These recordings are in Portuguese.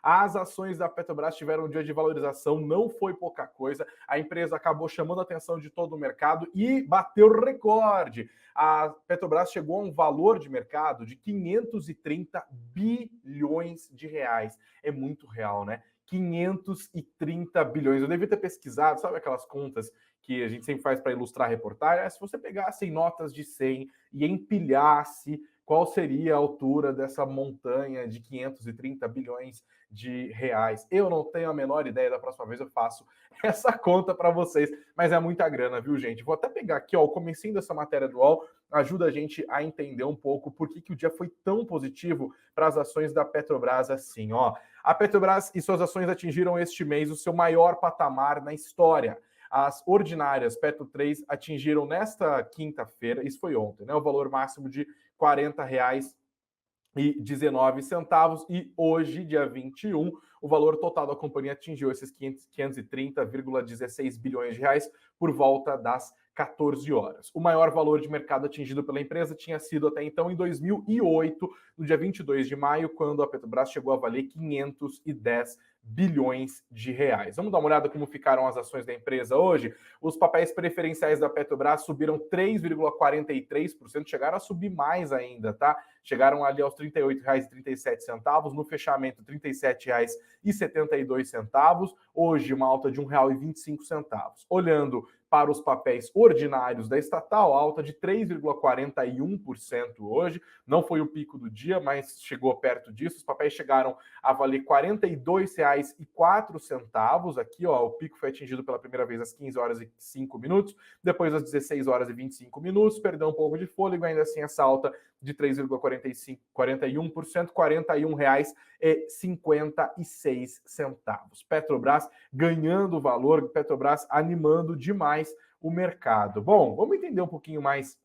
As ações da Petrobras tiveram um dia de valorização, não foi pouca coisa. A empresa acabou chamando a atenção de todo o mercado e bateu recorde. A Petrobras chegou a um valor de mercado de 530 bilhões de reais. É muito real, né? 530 bilhões. Eu devia ter pesquisado, sabe aquelas contas que a gente sempre faz para ilustrar a reportagem? Se você pegasse notas de 100 e empilhasse, qual seria a altura dessa montanha de 530 bilhões de reais? Eu não tenho a menor ideia, da próxima vez eu faço essa conta para vocês, mas é muita grana, viu, gente? Vou até pegar aqui, ó, o comecinho dessa matéria do UOL, ajuda a gente a entender um pouco por que o dia foi tão positivo para as ações da Petrobras assim, ó. A Petrobras e suas ações atingiram este mês o seu maior patamar na história. As ordinárias Petro 3 atingiram nesta quinta-feira, isso foi ontem, né, o valor máximo de R$ 40,19 e hoje, dia 21, o valor total da companhia atingiu esses 530,16 bilhões de reais por volta das 14 horas. O maior valor de mercado atingido pela empresa tinha sido até então em 2008, no dia 22 de maio, quando a Petrobras chegou a valer 510 bilhões de reais. Vamos dar uma olhada como ficaram as ações da empresa hoje? Os papéis preferenciais da Petrobras subiram 3,43%, chegaram a subir mais ainda, tá? Chegaram ali aos R$ 38,37, no fechamento R$ 37,72, hoje uma alta de R$ 1,25. Olhando para os papéis ordinários da estatal, alta de 3,41% hoje, não foi o pico do dia, mas chegou perto disso, os papéis chegaram a valer R$ 42,04, aqui ó, o pico foi atingido pela primeira vez às 15 horas e 5 minutos, depois às 16 horas e 25 minutos, perdeu um pouco de fôlego, ainda assim essa alta de 3,41%, R$ 41,56. Petrobras ganhando valor, Petrobras animando demais o mercado. Bom, vamos entender um pouquinho mais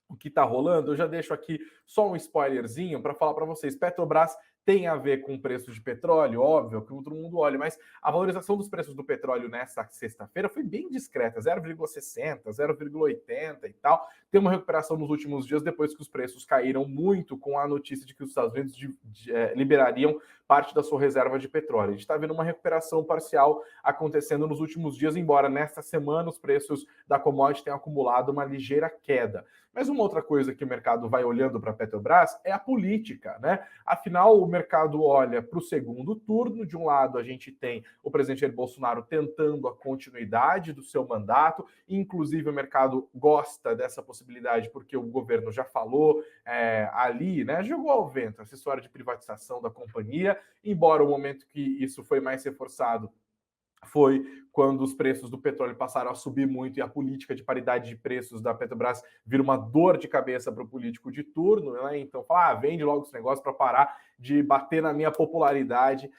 o que está rolando. Eu já deixo aqui só um spoilerzinho para falar para vocês. Petrobras tem a ver com o preço de petróleo, óbvio, que todo mundo olha, mas a valorização dos preços do petróleo nesta sexta-feira foi bem discreta, 0,60, 0,80 e tal. Tem uma recuperação nos últimos dias, depois que os preços caíram muito com a notícia de que os Estados Unidos liberariam parte da sua reserva de petróleo. A gente está vendo uma recuperação parcial acontecendo nos últimos dias, embora nesta semana os preços da commodity tenham acumulado uma ligeira queda. Mas uma outra coisa que o mercado vai olhando para a Petrobras é a política, né? Afinal, o mercado olha para o segundo turno. De um lado, a gente tem o presidente Jair Bolsonaro tentando a continuidade do seu mandato, inclusive o mercado gosta dessa possibilidade porque o governo já falou ali, né? Jogou ao vento essa história de privatização da companhia, embora o momento que isso foi mais reforçado foi quando os preços do petróleo passaram a subir muito e a política de paridade de preços da Petrobras vira uma dor de cabeça para o político de turno, né? Então fala, vende logo esse negócio para parar de bater na minha popularidade,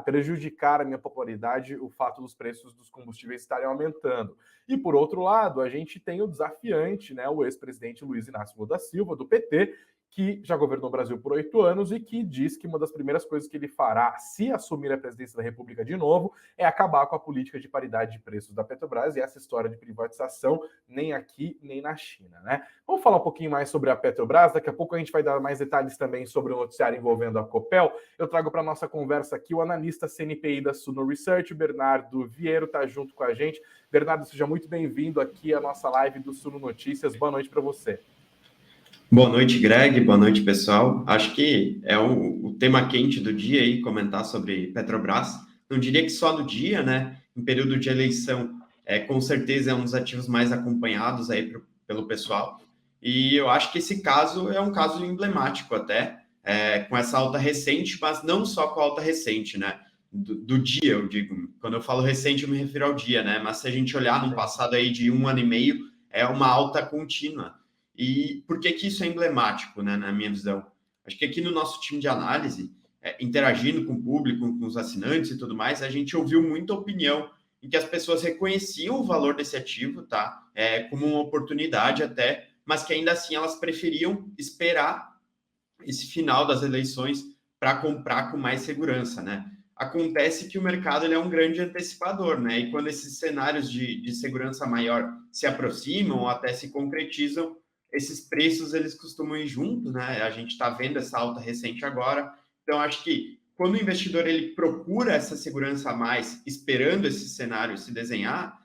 prejudicar a minha popularidade, o fato dos preços dos combustíveis estarem aumentando. E por outro lado, a gente tem o desafiante, né? O ex-presidente Luiz Inácio Lula da Silva, do PT, que já governou o Brasil por 8 anos e que diz que uma das primeiras coisas que ele fará se assumir a presidência da República de novo é acabar com a política de paridade de preços da Petrobras e essa história de privatização nem aqui nem na China, né? Vamos falar um pouquinho mais sobre a Petrobras, daqui a pouco a gente vai dar mais detalhes também sobre o noticiário envolvendo a Copel. Eu trago para nossa conversa aqui o analista CNPI da Suno Research, Bernardo Viero, está junto com a gente. Bernardo, seja muito bem-vindo aqui à nossa live do Suno Notícias. Boa noite para você. Boa noite, Greg. Boa noite, pessoal. Acho que é o tema quente do dia aí, comentar sobre Petrobras. Não diria que só no dia, né? Em período de eleição, com certeza é um dos ativos mais acompanhados aí pelo pessoal. E eu acho que esse caso é um caso emblemático até, com essa alta recente, mas não só com a alta recente, né? Do dia, eu digo. Quando eu falo recente, eu me refiro ao dia, né? Mas se a gente olhar no passado aí de 1 ano e meio, é uma alta contínua. E por que isso é emblemático, né, na minha visão? Acho que aqui no nosso time de análise, interagindo com o público, com os assinantes e tudo mais, a gente ouviu muita opinião em que as pessoas reconheciam o valor desse ativo, tá? Como uma oportunidade até, mas que ainda assim elas preferiam esperar esse final das eleições para comprar com mais segurança, né? Acontece que o mercado ele é um grande antecipador, né? E quando esses cenários de segurança maior se aproximam ou até se concretizam, esses preços eles costumam ir juntos, né? A gente está vendo essa alta recente agora. Então, acho que quando o investidor ele procura essa segurança a mais, esperando esse cenário se desenhar,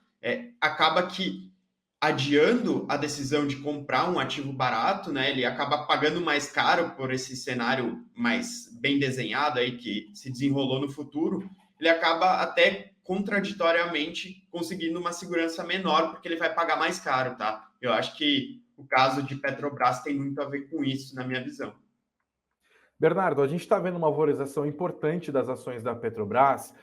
acaba que adiando a decisão de comprar um ativo barato, né, ele acaba pagando mais caro por esse cenário mais bem desenhado aí que se desenrolou no futuro, ele acaba até contraditoriamente conseguindo uma segurança menor porque ele vai pagar mais caro, tá? Eu acho que o caso de Petrobras tem muito a ver com isso, na minha visão. Bernardo, a gente está vendo uma valorização importante das ações da Petrobras,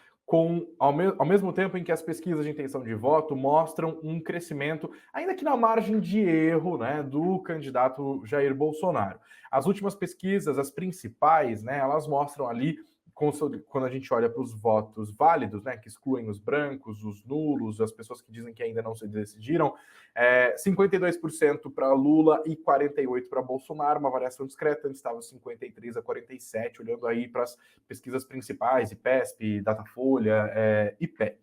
ao mesmo tempo em que as pesquisas de intenção de voto mostram um crescimento, ainda que na margem de erro, né, do candidato Jair Bolsonaro. As últimas pesquisas, as principais, né, elas mostram ali, quando a gente olha para os votos válidos, né, que excluem os brancos, os nulos, as pessoas que dizem que ainda não se decidiram, 52% para Lula e 48% para Bolsonaro, uma variação discreta, antes estava 53 a 47, olhando aí para as pesquisas principais, IPESP, Datafolha, IPEC.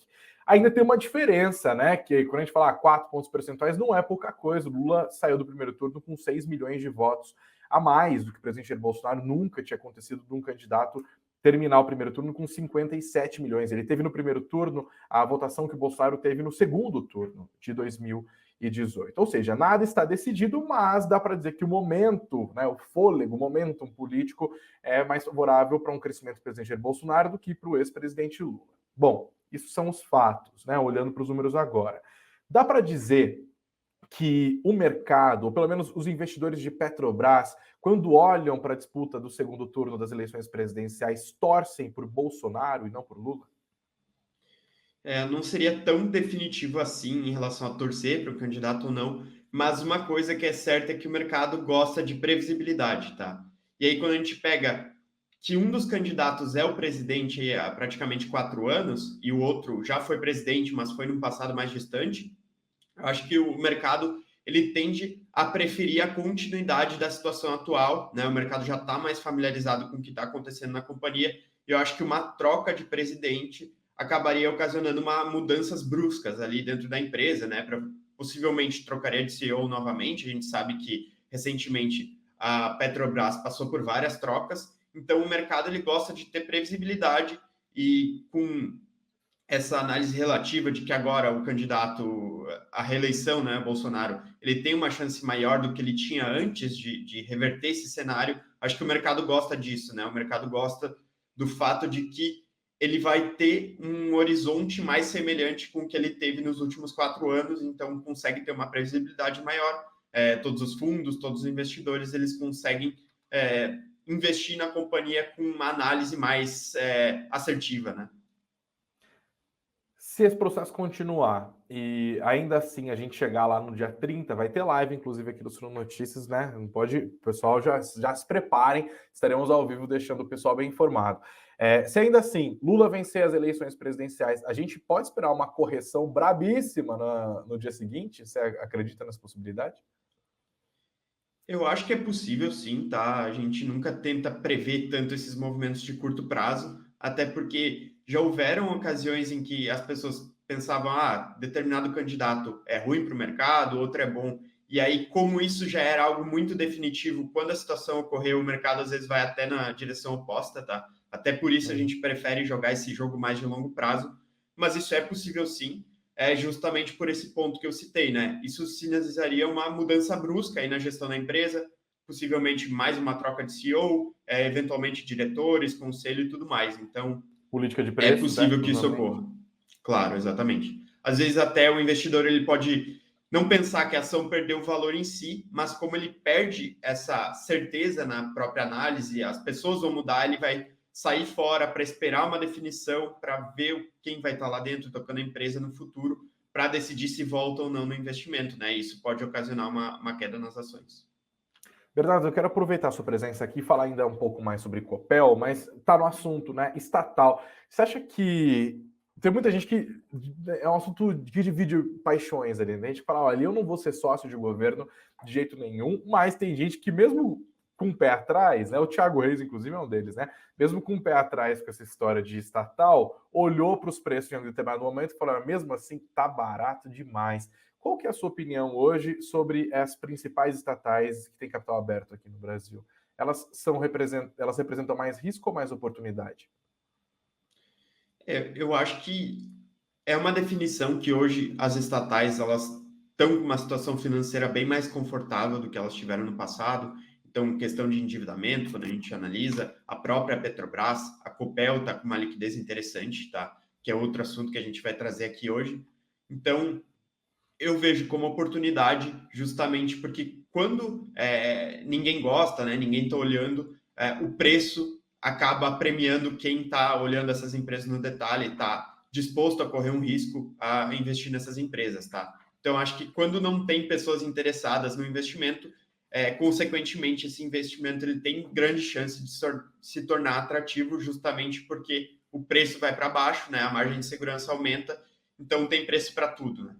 Ainda tem uma diferença, né? Que quando a gente fala 4 pontos percentuais, não é pouca coisa. O Lula saiu do primeiro turno com 6 milhões de votos a mais do que o presidente Jair Bolsonaro. Nunca tinha acontecido de um candidato terminar o primeiro turno com 57 milhões. Ele teve no primeiro turno a votação que o Bolsonaro teve no segundo turno de 2018. Ou seja, nada está decidido, mas dá para dizer que o momento, né, o fôlego, o momentum político é mais favorável para um crescimento do presidente Jair Bolsonaro do que para o ex-presidente Lula. Bom, isso são os fatos, né? Olhando para os números agora. Dá para dizer que o mercado, ou pelo menos os investidores de Petrobras, quando olham para a disputa do segundo turno das eleições presidenciais, torcem por Bolsonaro e não por Lula? Não seria tão definitivo assim em relação a torcer para o candidato ou não, mas uma coisa que é certa é que o mercado gosta de previsibilidade, tá? E aí, quando a gente pega que um dos candidatos é o presidente há praticamente 4 anos e o outro já foi presidente, mas foi num passado mais distante, eu acho que o mercado ele tende a preferir a continuidade da situação atual, né? O mercado já está mais familiarizado com o que está acontecendo na companhia e eu acho que uma troca de presidente acabaria ocasionando mudanças bruscas ali dentro da empresa, né? Possivelmente trocaria de CEO novamente. A gente sabe que recentemente a Petrobras passou por várias trocas, então o mercado ele gosta de ter previsibilidade e com essa análise relativa de que agora o candidato à reeleição, né, Bolsonaro, ele tem uma chance maior do que ele tinha antes de reverter esse cenário. Acho que o mercado gosta disso, né? O mercado gosta do fato de que ele vai ter um horizonte mais semelhante com o que ele teve nos últimos 4 anos, então consegue ter uma previsibilidade maior. Todos os fundos, todos os investidores, eles conseguem investir na companhia com uma análise mais assertiva, né? Se esse processo continuar e ainda assim a gente chegar lá no dia 30, vai ter live, inclusive aqui do Suno Notícias, né? Não pode, o pessoal já se preparem, estaremos ao vivo deixando o pessoal bem informado. Se ainda assim Lula vencer as eleições presidenciais, a gente pode esperar uma correção brabíssima no dia seguinte? Você acredita nessa possibilidade? Eu acho que é possível sim, tá? A gente nunca tenta prever tanto esses movimentos de curto prazo, até porque já houveram ocasiões em que as pessoas pensavam, determinado candidato é ruim para o mercado, outro é bom. E aí, como isso já era algo muito definitivo, quando a situação ocorreu, o mercado às vezes vai até na direção oposta, tá? Até por isso a gente prefere jogar esse jogo mais de longo prazo, mas isso é possível sim, justamente por esse ponto que eu citei, né? Isso sinalizaria uma mudança brusca aí na gestão da empresa, possivelmente mais uma troca de CEO, eventualmente diretores, conselho e tudo mais. Então, Política de é preços, né? possível que isso Provavelmente. ocorra. Claro, exatamente. Às vezes até o investidor ele pode não pensar que a ação perdeu o valor em si, mas como ele perde essa certeza na própria análise, as pessoas vão mudar, ele vai sair fora para esperar uma definição, para ver quem vai estar lá dentro tocando a empresa no futuro, para decidir se volta ou não no investimento, né? Isso pode ocasionar uma queda nas ações. Bernardo, eu quero aproveitar a sua presença aqui e falar ainda um pouco mais sobre Copel, mas está no assunto, né, estatal. Você acha que tem muita gente que é um assunto que divide paixões ali, né? A gente fala, olha, eu não vou ser sócio de governo de jeito nenhum, mas tem gente que mesmo com o pé atrás, né, o Thiago Reis, inclusive, é um deles, né? Mesmo com o pé atrás com essa história de estatal, olhou para os preços em um determinado momento e falou, mesmo assim, tá barato demais. Qual que é a sua opinião hoje sobre as principais estatais que têm capital aberto aqui no Brasil? elas representam mais risco ou mais oportunidade? Eu acho que é uma definição que hoje as estatais elas estão com uma situação financeira bem mais confortável do que elas tiveram no passado. Então, questão de endividamento, quando a gente analisa, a própria Petrobras, a Copel está com uma liquidez interessante, tá? Que é outro assunto que a gente vai trazer aqui hoje. Então, eu vejo como oportunidade justamente porque quando ninguém gosta, né? Ninguém está olhando, o preço acaba premiando quem está olhando essas empresas no detalhe, está disposto a correr um risco a investir nessas empresas, tá? Então, acho que quando não tem pessoas interessadas no investimento, consequentemente, esse investimento ele tem grande chance de se tornar atrativo justamente porque o preço vai para baixo, né? A margem de segurança aumenta, então tem preço para tudo, né?